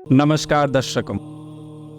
नमस्कार दर्शकों,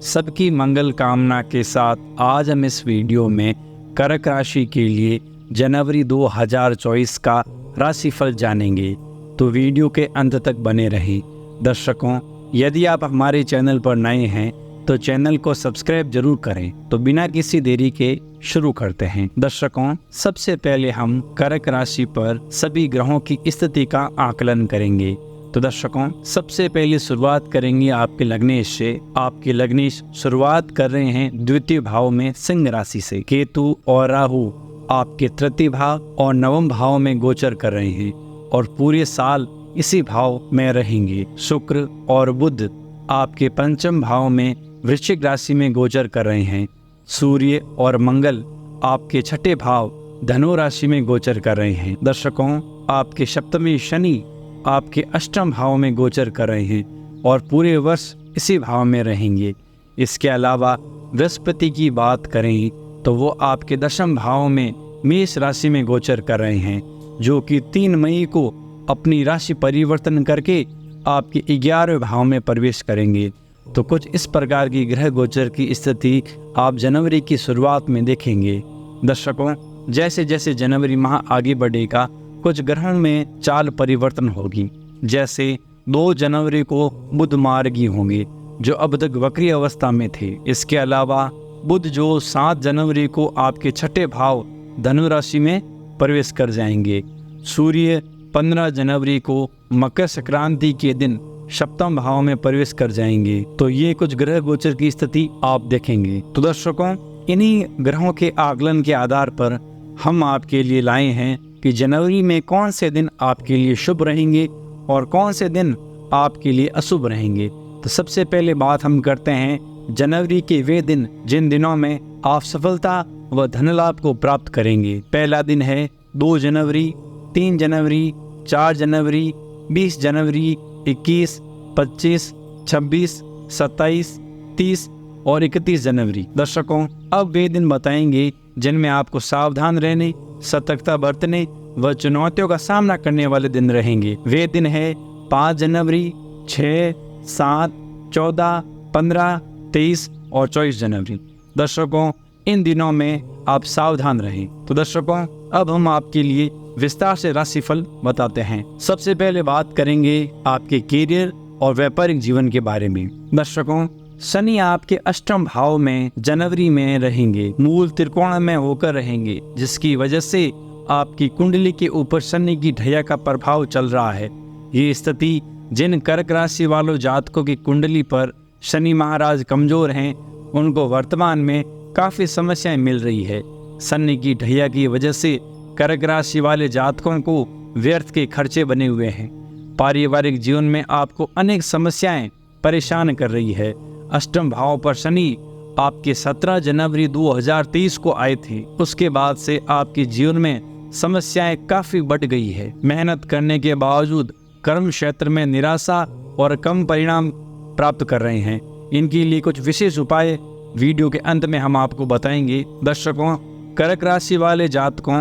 सबकी मंगल कामना के साथ आज हम इस वीडियो में कर्क राशि के लिए जनवरी 2024 का राशिफल जानेंगे। तो वीडियो के अंत तक बने रहें। दर्शकों, यदि आप हमारे चैनल पर नए हैं तो चैनल को सब्सक्राइब जरूर करें। तो बिना किसी देरी के शुरू करते हैं। दर्शकों, सबसे पहले हम कर्क राशि पर सभी ग्रहों की स्थिति का आकलन करेंगे। तो दर्शकों, सबसे पहले शुरुआत करेंगे आपके लग्नेश से। आपके लग्नेश शुरुआत कर रहे हैं द्वितीय भाव में सिंह राशि से। केतु और राहु आपके तृतीय भाव और नवम भाव में गोचर कर रहे हैं और पूरे साल इसी भाव में रहेंगे। शुक्र और बुध आपके पंचम भाव में वृश्चिक राशि में गोचर कर रहे हैं। सूर्य और मंगल आपके छठे भाव धनु राशि में गोचर कर रहे हैं। दर्शकों, आपके सप्तमी शनि आपके अष्टम भाव में गोचर कर रहे हैं और पूरे वर्ष इसी भाव में रहेंगे। इसके अलावा बृहस्पति की बात करें तो वो आपके दशम भाव में मेष राशि में गोचर कर रहे हैं, जो कि 3 मई को अपनी राशि परिवर्तन करके आपके 11वें भाव में प्रवेश करेंगे। तो कुछ इस प्रकार की ग्रह गोचर की स्थिति आप जनवरी की शुरुआत में देखेंगे। दर्शकों, जैसे जैसे जनवरी माह आगे बढ़ेगा कुछ ग्रहों में चाल परिवर्तन होगी। जैसे 2 जनवरी को बुध मार्गी होंगे, जो अब तक वक्री अवस्था में थे। इसके अलावा बुध जो 7 जनवरी को आपके छठे भाव धनु राशि में प्रवेश कर जाएंगे। सूर्य 15 जनवरी को मकर संक्रांति के दिन सप्तम भाव में प्रवेश कर जाएंगे। तो ये कुछ ग्रह गोचर की स्थिति आप देखेंगे। तो दर्शकों, इन्हीं ग्रहों के आकलन के आधार पर हम आपके लिए लाए हैं कि जनवरी में कौन से दिन आपके लिए शुभ रहेंगे और कौन से दिन आपके लिए अशुभ रहेंगे। तो सबसे पहले बात हम करते हैं जनवरी के वे दिन जिन दिनों में आप सफलता व धन लाभ को प्राप्त करेंगे। पहला दिन है 2 जनवरी, 3 जनवरी, 4 जनवरी, 20 जनवरी, 21, 25, 26, 27, 30 और 31 जनवरी। दर्शकों, अब वे दिन बताएंगे जिनमें आपको सावधान रहने, सतर्कता बरतने व चुनौतियों का सामना करने वाले दिन रहेंगे। वे दिन है 5 जनवरी, 6, 7, 14, 15, 23 और 24 जनवरी। दर्शकों, इन दिनों में आप सावधान रहें। तो दर्शकों, अब हम आपके लिए विस्तार से राशिफल बताते हैं। सबसे पहले बात करेंगे आपके कैरियर और व्यापारिक जीवन के बारे में। दर्शकों, शनि आपके अष्टम भाव में जनवरी में रहेंगे, मूल त्रिकोण में होकर रहेंगे, जिसकी वजह से आपकी कुंडली के ऊपर शनि की ढैया का प्रभाव चल रहा है। ये स्थिति जिन कर्क राशि वालों जातकों की कुंडली पर शनि महाराज कमजोर हैं, उनको वर्तमान में काफी समस्याएं मिल रही है। शनि की ढैया की वजह से कर्क राशि वाले जातकों को व्यर्थ के खर्चे बने हुए हैं। पारिवारिक जीवन में आपको अनेक समस्याएं परेशान कर रही है। अष्टम भाव पर शनि आपके 17 जनवरी 2023 को आए थे। उसके बाद से आपके जीवन में समस्याएं काफी बढ़ गई है। मेहनत करने के बावजूद कर्म क्षेत्र में निराशा और कम परिणाम प्राप्त कर रहे हैं। इनके लिए कुछ विशेष उपाय वीडियो के अंत में हम आपको बताएंगे। दर्शकों, कर्क राशि वाले जातकों,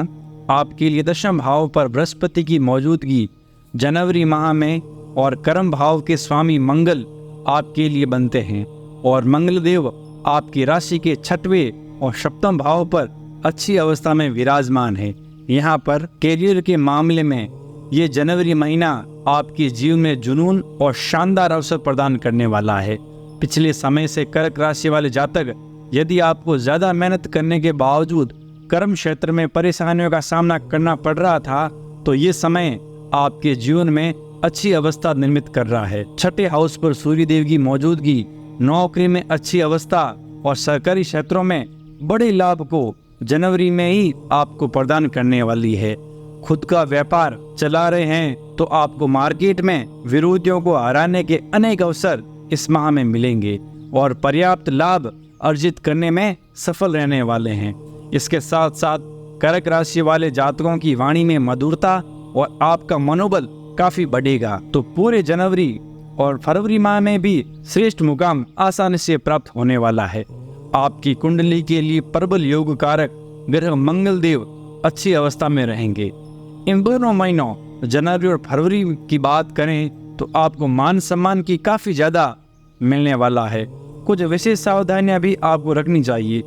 आपके लिए दशम भाव पर बृहस्पति की मौजूदगी जनवरी माह में और कर्म भाव के स्वामी मंगल आपके लिए बनते हैं और मंगल देव आपकी राशि के 6वें और सप्तम भाव पर अच्छी अवस्था में विराजमान है। यहाँ पर कैरियर के मामले में ये जनवरी महीना आपके जीवन में जुनून और शानदार अवसर प्रदान करने वाला है। पिछले समय से कर्क राशि वाले जातक यदि आपको ज्यादा मेहनत करने के बावजूद कर्म क्षेत्र में परेशानियों का सामना करना पड़ रहा था, तो ये समय आपके जीवन में अच्छी अवस्था निर्मित कर रहा है। छठे हाउस पर सूर्य देव की मौजूदगी नौकरी में अच्छी अवस्था और सरकारी क्षेत्रों में बड़े लाभ को जनवरी में ही आपको प्रदान करने वाली है। खुद का व्यापार चला रहे हैं तो आपको मार्केट में विरोधियों को हराने के अनेक अवसर इस माह में मिलेंगे और पर्याप्त लाभ अर्जित करने में सफल रहने वाले हैं। इसके साथ साथ कर्क राशि वाले जातकों की वाणी में मधुरता और आपका मनोबल काफी बढ़ेगा। तो पूरे जनवरी और फरवरी माह में भी श्रेष्ठ मुकाम आसानी से प्राप्त होने वाला है। आपकी कुंडली के लिए प्रबल योग कारक ग्रह मंगल देव अच्छी अवस्था में रहेंगे। इन दोनों महीनों जनवरी और फरवरी की बात करें तो आपको मान सम्मान की काफी ज्यादा मिलने वाला है। कुछ विशेष सावधानियां भी आपको रखनी चाहिए,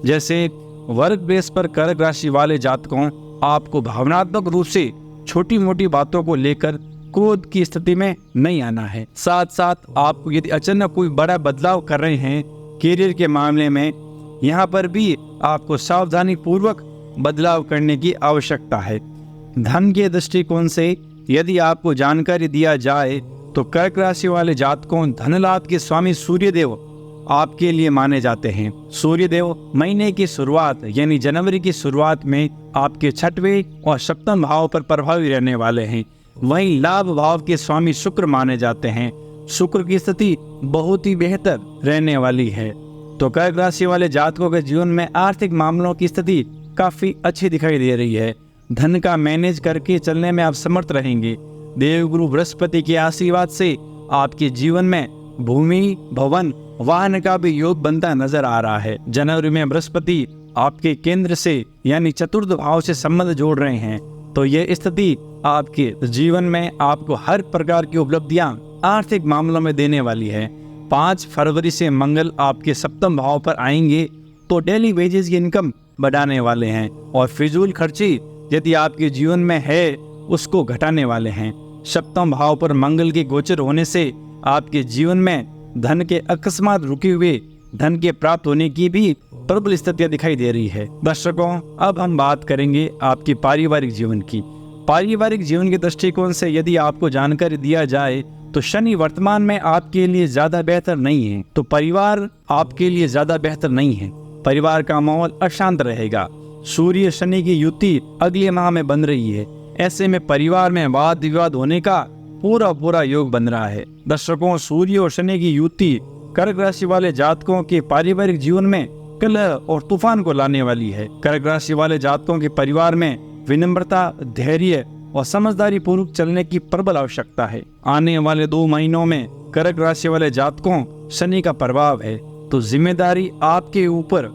जैसे वर्क प्लेस पर कर्क राशि वाले जातकों, आपको भावनात्मक रूप से छोटी मोटी बातों को लेकर क्रोध की स्थिति में नहीं आना है। साथ साथ आपको यदि अचानक कोई बड़ा बदलाव कर रहे हैं करियर के मामले में, यहाँ पर भी आपको सावधानी पूर्वक बदलाव करने की आवश्यकता है। धन के दृष्टिकोण से यदि आपको जानकारी दिया जाए तो कर्क राशि वाले जातकों, धन लाभ के स्वामी सूर्यदेव आपके लिए माने जाते हैं। सूर्यदेव महीने की शुरुआत यानी जनवरी की शुरुआत में आपके 6वें और 7वें भाव पर प्रभावी रहने वाले हैं। वहीं लाभ भाव के स्वामी शुक्र माने जाते हैं। शुक्र की स्थिति बहुत ही बेहतर रहने वाली है। तो कर्क राशि वाले जातकों के जीवन में आर्थिक मामलों की स्थिति काफी अच्छी दिखाई दे रही है। धन का मैनेज करके चलने में आप समर्थ रहेंगे। देवगुरु बृहस्पति के आशीर्वाद से आपके जीवन में भूमि, भवन, वाहन का भी योग बनता नजर आ रहा है। जनवरी में बृहस्पति आपके केंद्र से यानी चतुर्थ भाव से संबंध जोड़ रहे हैं, तो ये स्थिति आपके जीवन में आपको हर प्रकार की उपलब्धियां आर्थिक मामलों में देने वाली है। 5 फरवरी से मंगल आपके 7वें भाव पर आएंगे तो डेली वेजेस की इनकम बढ़ाने वाले हैं और फिजूल खर्ची यदि आपके जीवन में है उसको घटाने वाले हैं। 7वें भाव पर मंगल के गोचर होने से आपके जीवन में धन के अकस्मात रुके हुए धन के प्राप्त होने की भी प्रबल स्थितियां दिखाई दे रही है। दर्शकों, अब हम बात करेंगे आपके पारिवारिक जीवन की। पारिवारिक जीवन के दृष्टिकोण से यदि आपको जानकारी दिया जाए तो शनि वर्तमान में आपके लिए ज्यादा बेहतर नहीं है। तो परिवार आपके लिए ज्यादा बेहतर नहीं है। परिवार का माहौल अशांत रहेगा। सूर्य शनि की युति अगले माह में बन रही है। ऐसे में परिवार में वाद विवाद होने का पूरा योग बन रहा है। दर्शकों, सूर्य और शनि की युति कर्क राशि वाले जातकों के पारिवारिक जीवन में कलह और तूफान को लाने वाली है। कर्क राशि वाले जातकों के परिवार में विनम्रता, धैर्य और समझदारी पूर्वक चलने की प्रबल आवश्यकता है। आने वाले 2 महीनों में कर्क राशि वाले जातकों शनि का प्रभाव है, तो जिम्मेदारी आपके ऊपर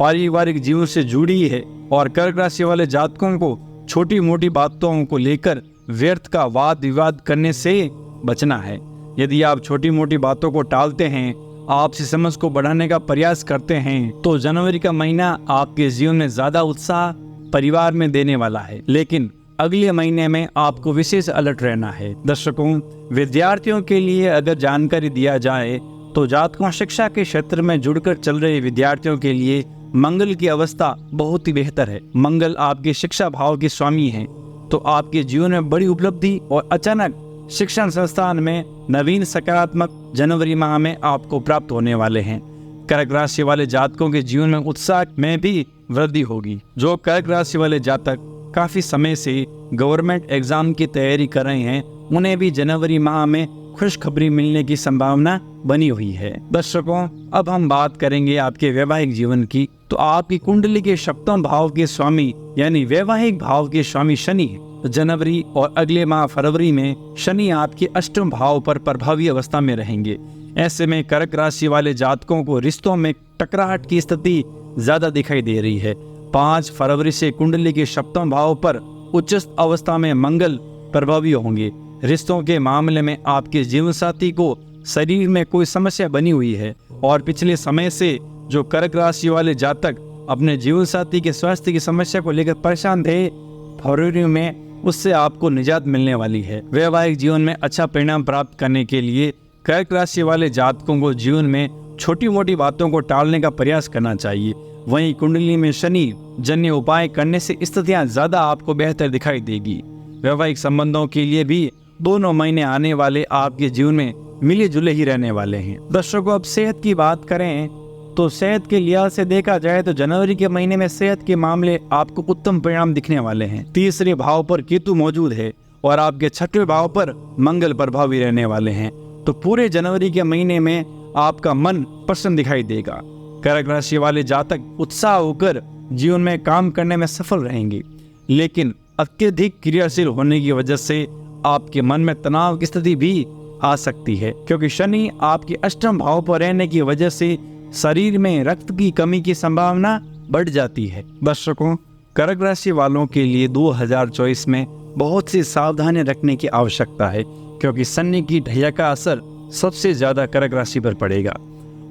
पारिवारिक जीवन से जुड़ी है और कर्क राशि वाले जातकों को छोटी मोटी बातों को लेकर व्यर्थ का वाद विवाद करने से बचना है। यदि आप छोटी मोटी बातों को टालते हैं, आपसी समझ को बढ़ाने का प्रयास करते हैं, तो जनवरी का महीना आपके जीवन में ज्यादा उत्साह परिवार में देने वाला है। लेकिन अगले महीने में आपको विशेष अलर्ट रहना है। दर्शकों, विद्यार्थियों के लिए अगर जानकारी दिया जाए तो जातकों, शिक्षा के क्षेत्र में जुड़कर चल रहे विद्यार्थियों के लिए मंगल की अवस्था बहुत ही बेहतर है। मंगल आपके शिक्षा भाव के स्वामी हैं, तो आपके जीवन में बड़ी उपलब्धि और अचानक शिक्षण संस्थान में नवीन सकारात्मक जनवरी माह में आपको प्राप्त होने वाले हैं। कर्क राशि वाले जातकों के जीवन में उत्साह में भी वृद्धि होगी। जो कर्क राशि वाले जातक काफी समय से गवर्नमेंट एग्जाम की तैयारी कर रहे हैं, उन्हें भी जनवरी माह में खुशखबरी मिलने की संभावना बनी हुई है। दर्शकों, अब हम बात करेंगे आपके वैवाहिक जीवन की। तो आपकी कुंडली के 7वें भाव के स्वामी यानी वैवाहिक भाव के स्वामी शनि है। जनवरी और अगले माह फरवरी में शनि आपके 8वें भाव पर प्रभावी अवस्था में रहेंगे। ऐसे में कर्क राशि वाले जातकों को रिश्तों में टकराहट की स्थिति ज्यादा दिखाई दे रही है। 5 फरवरी से कुंडली के 7वें भाव पर उच्च अवस्था में मंगल प्रभावी होंगे। रिश्तों के मामले में आपके जीवन साथी को शरीर में कोई समस्या बनी हुई है और पिछले समय से जो कर्क राशि वाले जातक अपने जीवन साथी के स्वास्थ्य की समस्या को लेकर परेशान थे, फरवरी में उससे आपको निजात मिलने वाली है। वैवाहिक जीवन में अच्छा परिणाम प्राप्त करने के लिए कर्क राशि वाले जातकों को जीवन में छोटी मोटी बातों को टालने का प्रयास करना चाहिए। वहीं कुंडली में शनि जन्य उपाय करने से स्थितियां ज्यादा आपको बेहतर दिखाई देगी। वैवाहिक संबंधों के लिए भी दोनों महीने आने वाले आपके जीवन में मिले जुले ही रहने वाले हैं। दर्शकों, अब सेहत की बात करें तो सेहत के लिहाज से देखा जाए तो जनवरी के महीने में सेहत के मामले आपको उत्तम परिणाम दिखने वाले हैं। 3रे भाव पर केतु मौजूद है और आपके 6वें भाव पर मंगल प्रभावी रहने वाले हैं। तो पूरे जनवरी के महीने में आपका मन प्रसन्न दिखाई देगा। कर्क राशि वाले जातक उत्साह होकर जीवन में काम करने में सफल रहेंगे, लेकिन अत्यधिक क्रियाशील होने की वजह से आपके मन में तनाव की स्थिति भी आ सकती है, क्योंकि शनि आपके 8वें भाव पर रहने की वजह से शरीर में रक्त की कमी की संभावना बढ़ जाती है। दर्शकों, कर्क राशि वालों के लिए 2024 में बहुत सी सावधानी रखने की आवश्यकता है, क्योंकि शनि की ढैया का असर सबसे ज़्यादा कर्क राशि पर पड़ेगा।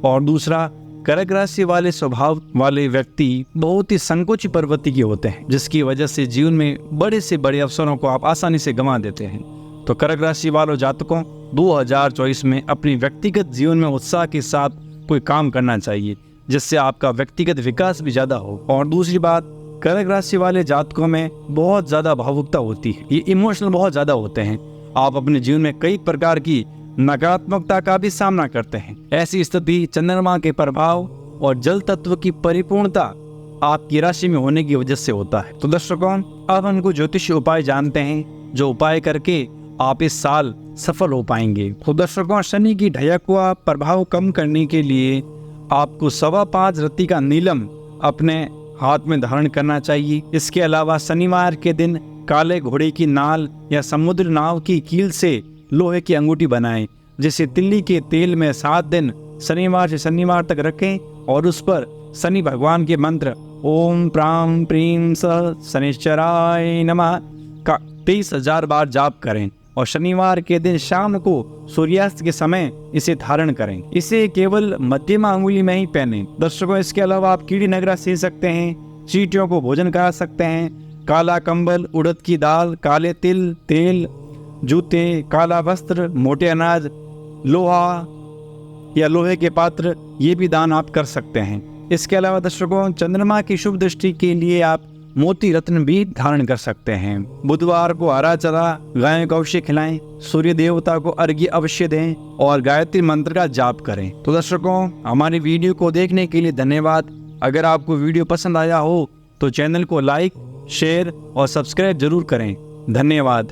और दूसरा, कर्क राशि वाले स्वभाव वाले व्यक्ति बहुत ही संकोची प्रवृत्ति के होते हैं, जिसकी वजह से जीवन में बड़े से बड़े अवसरों को आप आसानी से गंवा देते हैं। तो कर्क राशि वालों जातकों 2024 में अपनी व्यक्तिगत जीवन में उत्साह के साथ कोई काम करना चाहिए, जिससे आपका व्यक्तिगत विकास भी ज़्यादा हो। और दूसरी बात, कर्क राशि वाले जातकों में बहुत ज़्यादा भावुकता होती है, ये इमोशनल बहुत ज़्यादा होते हैं। आप अपने जीवन में कई प्रकार की नकारात्मकता का भी सामना करते हैं। ऐसी स्थिति चंद्रमा के प्रभाव और जल तत्व की परिपूर्णता आपकी राशि में होने की वजह से होता है। तो दर्शकों, अब हम कुछ ज्योतिषीय उपाय जानते हैं, जो उपाय करके आप इस साल सफल हो पाएंगे। तो दर्शकों, शनि की ढयक व प्रभाव कम करने के लिए आपको 5.25 रत्ती का नीलम अपने हाथ में धारण करना चाहिए। इसके अलावा शनिवार के दिन काले घोड़े की नाल या समुद्र नाव की कील से लोहे की अंगूठी बनाएं, जिसे तिल्ली के तेल में 7 दिन शनिवार से शनिवार तक रखें और उस पर शनि भगवान के मंत्र ओम प्राम प्रीम स शनिश्चराय नमः का 23,000 बार जाप करें और शनिवार के दिन शाम को सूर्यास्त के समय इसे धारण करें। इसे केवल मध्यमा अंगुली में ही पहने। दर्शकों, इसके अलावा आप कीड़ी नगरा सी सकते हैं, चींटियों को भोजन करा सकते हैं, काला कंबल, उड़द की दाल, काले तिल, तेल, जूते, काला वस्त्र, मोटे अनाज, लोहा या लोहे के पात्र, ये भी दान आप कर सकते हैं। इसके अलावा दर्शकों, चंद्रमा की शुभ दृष्टि के लिए आप मोती रत्न भी धारण कर सकते हैं। बुधवार को हरा चारा गायों को अवश्य खिलाएं, सूर्य देवता को अर्घ्य अवश्य दें और गायत्री मंत्र का जाप करें। तो दर्शकों, हमारी वीडियो को देखने के लिए धन्यवाद। अगर आपको वीडियो पसंद आया हो तो चैनल को लाइक, शेयर और सब्सक्राइब जरूर करें। धन्यवाद।